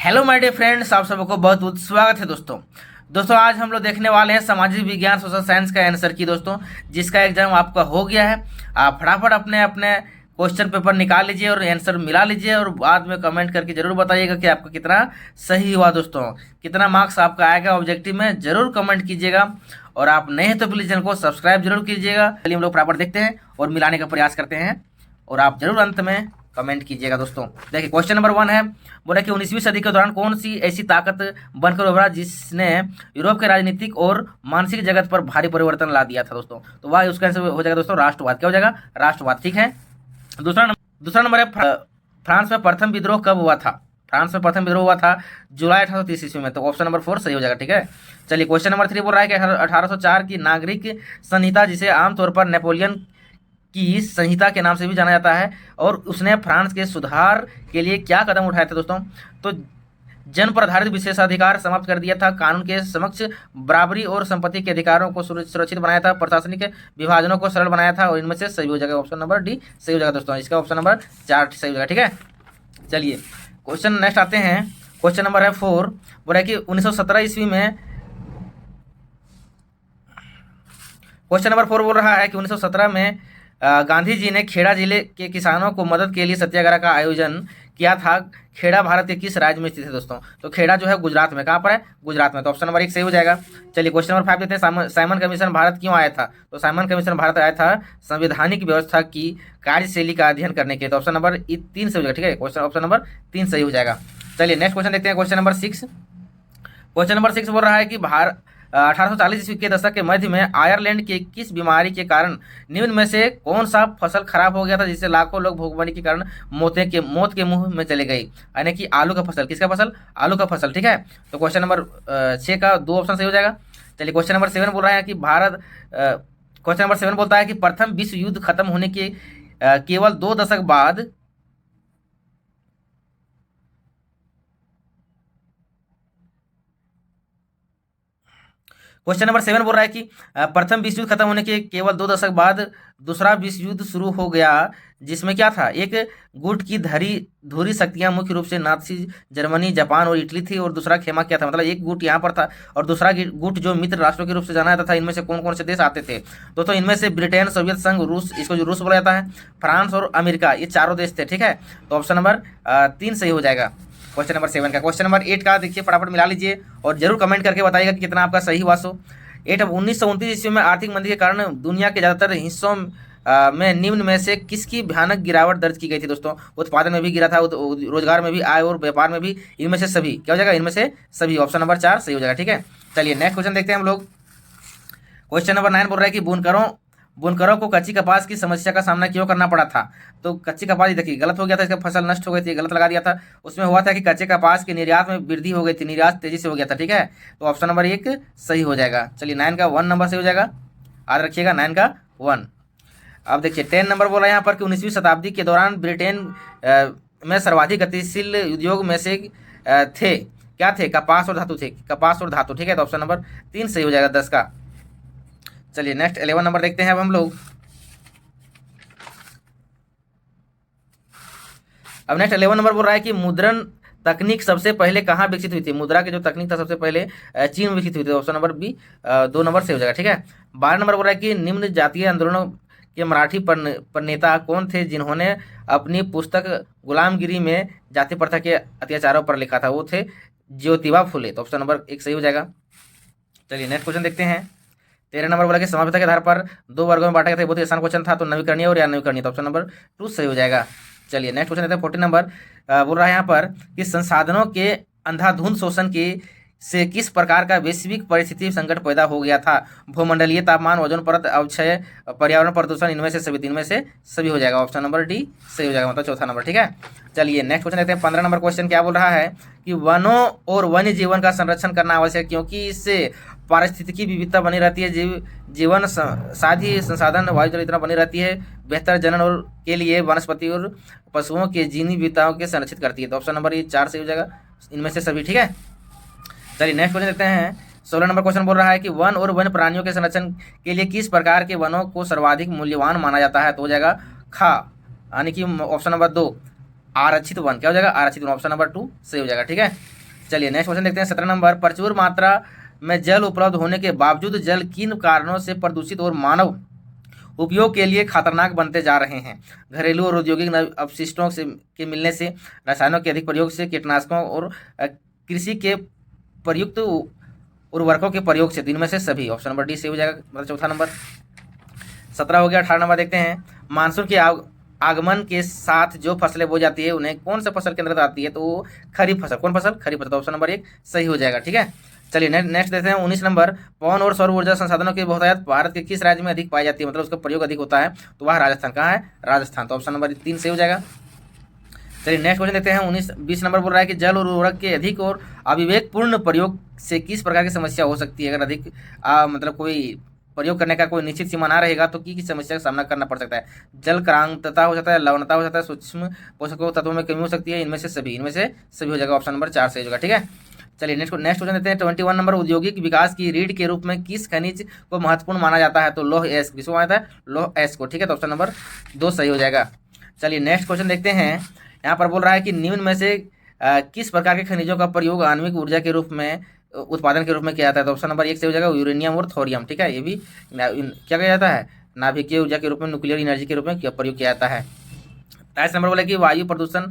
Hello my dear friends, आप सबको बहुत बहुत स्वागत है दोस्तों आज हम लोग देखने वाले हैं सामाजिक विज्ञान सोशल साइंस का आंसर की दोस्तों, जिसका एग्जाम आपका हो गया है। आप फटाफट अपने अपने क्वेश्चन पेपर निकाल लीजिए और आंसर मिला लीजिए और बाद में कमेंट करके जरूर बताइएगा कि आपका कितना सही हुआ दोस्तों, कितना मार्क्स आपका आएगा ऑब्जेक्टिव में, जरूर कमेंट कीजिएगा। और आप नए हैं तो प्लीज़ चैनल को सब्सक्राइब जरूर कीजिएगा। चलिए हम लोग फटाफट देखते हैं और मिलाने का प्रयास करते हैं और आप जरूर अंत में कमेंट कीजिएगा दोस्तों। देखिए क्वेश्चन नंबर 1 है, बोला कि 19वीं सदी के दौरान कौन सी ऐसी ताकत बनकर उभरा जिसने यूरोप के राजनीतिक और मानसिक जगत पर भारी परिवर्तन ला दिया था दोस्तों। तो वह उसका आंसर हो जाएगा दोस्तों राष्ट्रवाद। क्या हो जाएगा? राष्ट्रवाद। ठीक है। दूसरा नंबर है, फ्रांस में प्रथम विद्रोह कब हुआ था? फ्रांस में प्रथम विद्रोह हुआ था जुलाई 1830 ईस्वी में। तो ऑप्शन नंबर 4 सही हो जाएगा। ठीक है। चलिए क्वेश्चन नंबर 3 बोल रहा है कि 1804 की नागरिक संहिता, जिसे आमतौर पर नेपोलियन की संहिता के नाम से भी जाना जाता है, और उसने फ्रांस के सुधार के लिए क्या कदम उठाए थे दोस्तों? तो जन पर आधारित विशेषाधिकार समाप्त कर दिया था, कानून के समक्ष बराबरी और संपत्ति के अधिकारों को सुरक्षित बनाया था, प्रशासनिक विभाजनों को सरल बनाया था, और इनमें से सही हो जाएगा ऑप्शन नंबर डी सही हो जाएगा दोस्तों। इसका ऑप्शन नंबर 4 सही हो जाएगा। ठीक है। चलिए क्वेश्चन नेक्स्ट आते हैं। क्वेश्चन नंबर है 4, बोला कि 1917 ईस्वी में, क्वेश्चन नंबर 4 बोल रहा है कि 1917 में गांधी जी ने खेड़ा जिले के किसानों को मदद के लिए सत्याग्रह का आयोजन किया था। खेड़ा भारत के किस राज्य में स्थित है दोस्तों? तो खेड़ा जो है गुजरात में। कहाँ पर है? गुजरात में। तो ऑप्शन नंबर 1 सही हो जाएगा। चलिए क्वेश्चन नंबर 5 देते हैं। साइमन कमीशन भारत क्यों आया था? तो साइमन कमीशन भारत आया था संवैधानिक व्यवस्था की कार्यशैली का अध्ययन करने के लिए। तो ऑप्शन नंबर 3 सही हो जाएगा। ठीक है। क्वेश्चन ऑप्शन नंबर 3 सही हो जाएगा। चलिए नेक्स्ट क्वेश्चन देखते हैं। क्वेश्चन नंबर 6, क्वेश्चन नंबर 6 बोल रहा है कि 1840 ईस्वी के दशक के मध्य में आयरलैंड के किस बीमारी के कारण निम्न में से कौन सा फसल खराब हो गया था, जिससे लाखों लोग भूखमरी के कारण मौत के मुंह में चले गए? यानी कि आलू का फसल। किसका फसल? आलू का फसल। ठीक है। तो क्वेश्चन नंबर 6 का 2 ऑप्शन सही हो जाएगा। चलिए क्वेश्चन नंबर 7 बोल रहा है कि क्वेश्चन नंबर 7 बोलता है कि प्रथम विश्व युद्ध खत्म होने के केवल 2 दशक बाद क्वेश्चन नंबर 7 बोल रहा है कि प्रथम विश्व युद्ध खत्म होने के केवल 2 दशक बाद दूसरा विश्व युद्ध शुरू हो गया, जिसमें क्या था? एक गुट की धुरी शक्तियां मुख्य रूप से नाथी जर्मनी, जापान और इटली थी, और दूसरा खेमा क्या था? मतलब एक गुट यहाँ पर था और दूसरा गुट जो मित्र राष्ट्रों के रूप से जाना जाता था। इनमें से कौन कौन से देश आते थे दोस्तों? इनमें से ब्रिटेन, सोवियत संघ, रूस, इसको जो रूस बोला जाता है, फ्रांस और अमेरिका, ये चारों देश थे। ठीक है। तो ऑप्शन नंबर 3 सही हो जाएगा क्वेश्चन नंबर 7 का। क्वेश्चन नंबर 8 का देखिए, फटाफट मिला लीजिए और जरूर कमेंट करके बताइएगा कि कितना आपका सही हुआ। 1929 ईस्वी में आर्थिक मंदी के कारण दुनिया के ज़्यादातर हिस्सों में निम्न में से किसकी भयानक गिरावट दर्ज की गई थी दोस्तों? उत्पादन में भी गिरा था, रोजगार में भी, आय और व्यापार में भी। इनमें से सभी क्या हो जाएगा? इनमें से सभी। ऑप्शन नंबर 4 सही हो जाएगा। ठीक है। चलिए नेक्स्ट क्वेश्चन देखते हैं हम लोग। क्वेश्चन नंबर 9 बोल रहा है कि बुनकरों को कच्ची कपास की समस्या का सामना क्यों करना पड़ा था? तो कच्ची कपास, देखिए गलत हो गया था, इसका फसल नष्ट हो गई थी, गलत लगा दिया था। उसमें हुआ था कि कच्चे कपास के निर्यात में वृद्धि हो गई थी, निर्यात तेजी से हो गया था। ठीक है। तो ऑप्शन नंबर 1 सही हो जाएगा। चलिए 9 का 1 नंबर सही हो जाएगा, याद रखिएगा 9 का 1। अब देखिए 10 नंबर बोला यहाँ पर कि 19वीं शताब्दी के दौरान ब्रिटेन में सर्वाधिक गतिशील उद्योग में से थे, क्या थे? कपास और धातु थे, कपास और धातु। ठीक है। तो ऑप्शन नंबर 3 सही हो जाएगा 10 का। चलिए नेक्स्ट 11 नंबर देखते हैं अब हम लोग। अब नेक्स्ट 11 नंबर बोल रहा है कि मुद्रण तकनीक सबसे पहले कहाँ विकसित हुई थी? मुद्रा की जो तकनीक था सबसे पहले चीन में विकसित हुई थी। ऑप्शन नंबर बी 2 नंबर से हो जाएगा। ठीक है। 12 नंबर बोल रहा है कि निम्न जातीय आंदोलनों के मराठी नेता कौन थे जिन्होंने अपनी पुस्तक गुलामगिरी में जाति प्रथा के अत्याचारों पर लिखा था? वो थे ज्योतिबा फुले। तो ऑप्शन नंबर 1 सही हो जाएगा। चलिए नेक्स्ट क्वेश्चन देखते हैं। 13 नंबर बोला कि समानता के आधार पर 2 वर्गों में बांटा गया था। बहुत ही आसान क्वेश्चन था। तो नवीकरणीय और या नवीकरणीय। तो ऑप्शन नंबर 2 सही हो जाएगा। चलिए नेक्स्ट क्वेश्चन देते हैं। 14 नंबर बोल रहा है यहाँ पर कि संसाधनों के अंधाधुंध शोषण के से किस प्रकार का वैश्विक परिस्थिति संकट पैदा हो गया था? भूमंडलीय तापमान, ओजोन परत अवक्षय, पर्यावरण प्रदूषण, इनमें से सभी। इनमें से सभी हो जाएगा। ऑप्शन नंबर डी सही हो जाएगा, मतलब चौथा नंबर। ठीक है। चलिए नेक्स्ट क्वेश्चन देखते हैं। 15 नंबर क्वेश्चन क्या बोल रहा है कि वनों और वन्य जीवन का संरक्षण करना आवश्यक है, क्योंकि इससे पारिस्थितिकी विविधता बनी रहती है, जीवन साथी संसाधन वायु जल इतना बनी रहती है, बेहतर जनन और के लिए वनस्पति और पशुओं के जीवनी विविधताओं के संरक्षित करती है। तो ऑप्शन नंबर 4 सही हो जाएगा, इनमें से सभी। ठीक है। चलिए नेक्स्ट क्वेश्चन देखते हैं। 16 नंबर क्वेश्चन बोल रहा है कि वन और वन्य प्राणियों के संरक्षण के लिए किस प्रकार के वनों को सर्वाधिक मूल्यवान माना जाता है? तो हो जाएगा खा, यानी कि ऑप्शन नंबर 2 आरक्षित वन। क्या हो जाएगा? आरक्षित वन। ऑप्शन नंबर 2 सही हो जाएगा। ठीक है। चलिए नेक्स्ट क्वेश्चन देखते हैं 17 नंबर। प्रचुर मात्रा में जल उपलब्ध होने के बावजूद जल किन कारणों से प्रदूषित और मानव उपयोग के लिए खतरनाक बनते जा रहे हैं? घरेलू और औद्योगिक अपशिष्टों से के मिलने से, रसायनों के अधिक प्रयोग से, कीटनाशकों और कृषि के प्रयुक्त उर्वरकों के प्रयोग से, दिन में से सभी। ऑप्शन नंबर डी सही हो जाएगा, मतलब चौथा नंबर। 17 हो गया। 18 नंबर देखते हैं। मानसून के आगमन के साथ जो फसलें बोई जाती है उन्हें कौन सा फसल के अंतर्गत आती है? तो वो खरीफ फसल। कौन फसल? खरीफ फसल। तो ऑप्शन नंबर 1 सही हो जाएगा। ठीक है, चलिए नेक्स्ट देखते हैं 19 नंबर। पवन और सौर ऊर्जा संसाधनों की बहुतायत भारत के किस राज्य में अधिक पाई जाती है, मतलब उसका प्रयोग अधिक होता है? तो वह राजस्थान। कहाँ है? राजस्थान। तो ऑप्शन नंबर 3 सही हो जाएगा। चलिए नेक्स्ट क्वेश्चन देखते हैं 20 नंबर बोल रहा है कि जल और उर्वरक के अधिक और अविवेकपूर्ण प्रयोग से किस प्रकार की समस्या हो सकती है? अगर अधिक मतलब कोई प्रयोग करने का कोई निश्चित सीमा ना रहेगा तो की समस्या का सामना करना पड़ सकता है? जल क्रांतता हो जाता है, लवणता हो जाता है, सूक्ष्म पोषक तत्वों में कमी हो सकती है, इनमें से सभी हो जाएगा। ऑप्शन नंबर 4 सही होगा। ठीक है, चलिए नेक्स्ट क्वेश्चन देते हैं 21 नंबर। औद्योगिक विकास की रीढ़ के रूप में किस खनिज को महत्वपूर्ण माना जाता है? तो लौह एस। किसको माना जाता है? लौह एस को। ठीक है, तो ऑप्शन नंबर 2 सही हो जाएगा। चलिए नेक्स्ट क्वेश्चन देखते हैं। यहाँ पर बोल रहा है कि निम्न में से किस प्रकार के खनिजों का प्रयोग आणविक ऊर्जा के रूप में उत्पादन के रूप में किया जाता है? तो ऑप्शन नंबर 1 से हो जाएगा, यूरेनियम और थोरियम। ठीक है, ये भी क्या कहा जाता है? नाभिकीय ऊर्जा के रूप में, न्यूक्लियर एनर्जी के रूप में प्रयोग किया जाता है। 23 नंबर बोला कि वायु प्रदूषण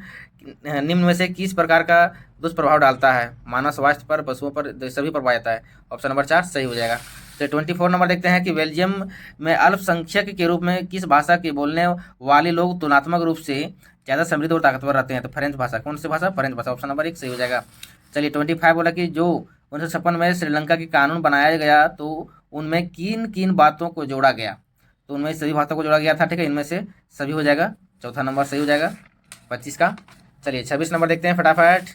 निम्न में से किस प्रकार का दुष्प्रभाव डालता है? मानव स्वास्थ्य पर, पशुओं पर, सभी पर पाया जाता है। ऑप्शन नंबर 4 सही हो जाएगा। तो 24 नंबर देखते हैं कि बेल्जियम में अल्पसंख्यक के रूप में किस भाषा के बोलने वाले लोग तुलनात्मक रूप से ज़्यादा समृद्ध और ताकतवर रहते हैं? तो फ्रेंच भाषा। कौन सी भाषा? फ्रेंच भाषा। ऑप्शन नंबर 1 सही हो जाएगा। चलिए 25 बोला कि जो 1956 में श्रीलंका के कानून बनाया गया तो उनमें किन किन बातों को जोड़ा गया? तो उनमें सभी बातों को जोड़ा गया था। ठीक है, इनमें से सभी हो जाएगा। चौथा नंबर सही हो जाएगा 25 का। चलिए 26 नंबर देखते हैं फटाफट।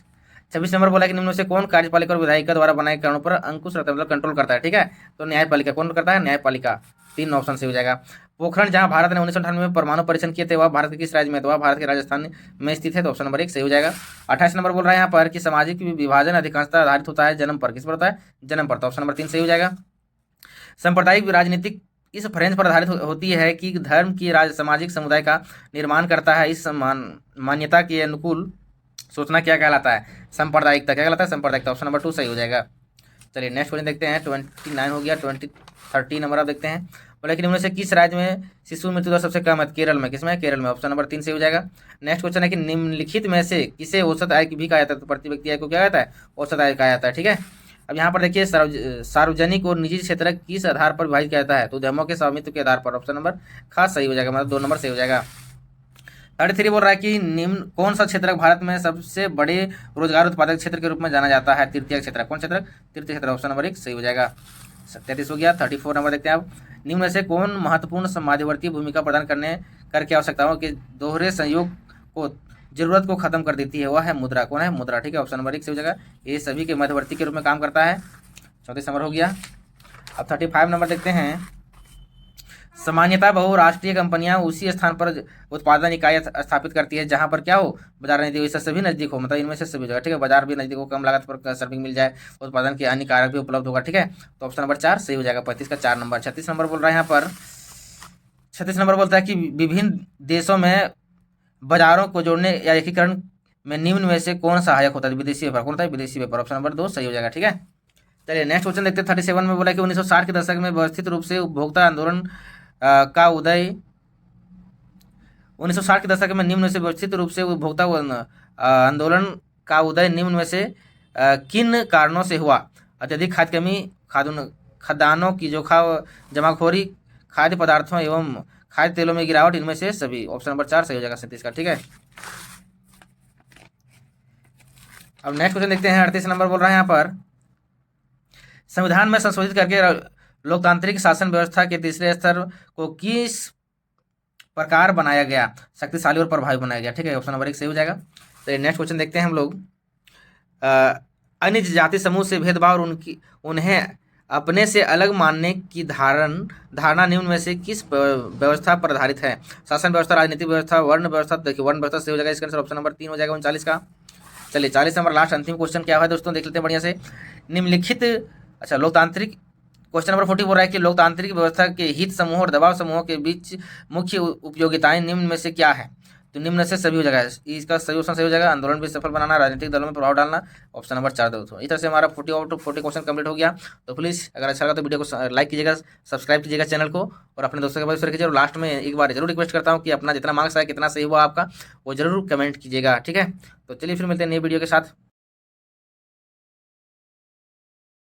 26 नंबर बोला कि निम्न में से कौन कार्यपालिका और विधायिका द्वारा बनाए कानूनों पर अंकुश रखता है, मतलब कंट्रोल करता है? ठीक है, तो न्यायपालिका। कौन करता है? न्यायपालिका। 3 ऑप्शन से हो जाएगा। पोखरण, जहां भारत ने 1998 में परमाणु परीक्षण किए थे, वह भारत के किस राज्य में? तो वह भारत के राजस्थान में स्थित है। तो ऑप्शन नंबर 1 सही हो जाएगा। 28 नंबर बोल रहा है यहाँ पर कि सामाजिक विभाजन अधिकांशतः आधारित होता है जन्म पर। किस पर होता है? जन्म पर। तो ऑप्शन नंबर 3 सही हो जाएगा। सांप्रदायिक राजनीतिक इस फ्रेंच पर आधारित होती है कि धर्म की सामाजिक समुदाय का निर्माण करता है। इस मान्यता के अनुकूल सोचना क्या कहलाता है? सांप्रदायिकता। क्या कहलाता है? सांप्रदायिकता। ऑप्शन नंबर 2 सही हो जाएगा। चलिए नेक्स्ट क्वेश्चन देखते हैं। 29 हो गया। 30 नंबर आप देखते हैं। बोले कि निम्न से किस राज्य में शिशु मृत्यु दर सबसे कम है? केरल में। किसमें? केरल में। ऑप्शन नंबर 3 सही हो जाएगा। नेक्स्ट क्वेश्चन है कि निम्नलिखित में से किसे औसत आय भी कहा जाता है? तो प्रति व्यक्ति आय को क्या कहता है? औसत आय कहा जाता है। ठीक है, अब यहाँ पर देखिए सार्वजनिक और निजी क्षेत्र किस आधार पर विभाजित किया जाता है? तो उद्यमों के स्वामित्व के आधार पर। ऑप्शन नंबर खास सही हो जाएगा, मतलब 2 नंबर सही हो जाएगा। 33 बोल रहा है कि निम्न कौन सा क्षेत्र भारत में सबसे बड़े रोजगार उत्पादक क्षेत्र के रूप में जाना जाता है? तृतीय क्षेत्र। कौन क्षेत्र? तृतीय क्षेत्र। ऑप्शन नंबर 1 सही हो जाएगा। 33 हो गया। 34 नंबर देखते हैं आप। निम्न में से कौन महत्वपूर्ण मध्यवर्ती भूमिका प्रदान करके आवश्यकताओं के दोहरे संयोग को जरूरत को खत्म कर देती है? वह है मुद्रा। कौन है? मुद्रा। ठीक है, ऑप्शन नंबर 1 सही हो जाएगा। ये सभी के मध्यवर्ती के रूप में काम करता है। 34 नंबर हो गया। अब 35 नंबर देखते हैं। सामान्यतः बहुराष्ट्रीय कंपनियां उसी स्थान पर उत्पादन इकाई स्थापित करती है जहां पर क्या हो? बाजार नजदीक, इससे सभी नजदीक हो, मतलब इनमें से सभी जगह। ठीक है, बाजार भी नजदीक हो, कम लागत पर सर्विंग मिल जाए, उत्पादन के अन्य कारक भी उपलब्ध होगा। ठीक है, तो ऑप्शन नंबर 4 सही हो जाएगा। 35 का 4 नंबर। 36 नंबर बोल रहा है यहाँ पर। 36 नंबर बोलता है कि विभिन्न देशों में बाजारों को जोड़ने या एकीकरण में निम्न में से कौन सहायक होता है? विदेशी व्यापार। कौन होता है? विदेशी व्यापार। ऑप्शन नंबर 2 सही हो जाएगा। ठीक है, चलिए नेक्स्ट क्वेश्चन देखते हैं। 37 में बोला कि 1960 के दशक में व्यवस्थित रूप से उपभोक्ता आंदोलन का उदय 1960 के दशक में निम्न में से व्यवस्थित रूप से उपभोक्ता आंदोलन का उदय निम्न में से किन कारणों से हुआ? अत्यधिक खाद्य कमी, खाद्यान्नों की जमाखोरी, खाद्य पदार्थों एवं खाद्य तेलों में गिरावट, इनमें से सभी। ऑप्शन नंबर 4 सही हो जाएगा 37 का। ठीक है, अब नेक्स्ट क्वेश्चन देखते हैं। 38 नंबर बोल रहा है यहाँ पर। संविधान में संशोधित करके लोकतांत्रिक शासन व्यवस्था के तीसरे स्तर को किस प्रकार बनाया गया? शक्तिशाली और प्रभावी बनाया गया। ठीक है, ऑप्शन नंबर 1 सही हो जाएगा। तो नेक्स्ट क्वेश्चन देखते हैं हम लोग। अन्य जाति समूह से भेदभाव और उन्हें अपने से अलग मानने की धारणा निम्न में से किस व्यवस्था पर आधारित है? शासन व्यवस्था, राजनीतिक व्यवस्था, वर्ण व्यवस्था। देखिए वर्ण व्यवस्था सही हो जाएगा। इसका आंसर ऑप्शन नंबर 3 हो जाएगा 39 का। चलिए 40 नंबर लास्ट अंतिम क्वेश्चन क्या है दोस्तों, देख लेते हैं बढ़िया से। निम्नलिखित लोकतांत्रिक क्वेश्चन नंबर 40 बोल रहा है कि लोकतांत्रिक व्यवस्था के हित समूहों और दबाव समूहों के बीच मुख्य उपयोगिताएं निम्न में से क्या है? तो निम्न से सभी हो जाएगा, इसका सही ऑप्शन सही हो जाएगा। आंदोलन भी सफल बनाना, राजनीतिक दलों में प्रभाव डालना, ऑप्शन नंबर 4 दो। इस तरह से हमारा 40 आउट ऑफ 40 क्वेश्चन कंप्लीट हो गया। तो प्लीज़ अगर अच्छा लगा तो वीडियो को लाइक कीजिएगा, सब्सक्राइब कीजिएगा चैनल को, और अपने दोस्तों के पास शेयर कीजिए। और लास्ट में एक बार जरूर रिक्वेस्ट करता हूँ कि अपना जितना मार्क्स आया, कितना सही हुआ आपका, वो जरूर कमेंट कीजिएगा, ठीक है। तो चलिए फिर मिलते हैं नई वीडियो के साथ।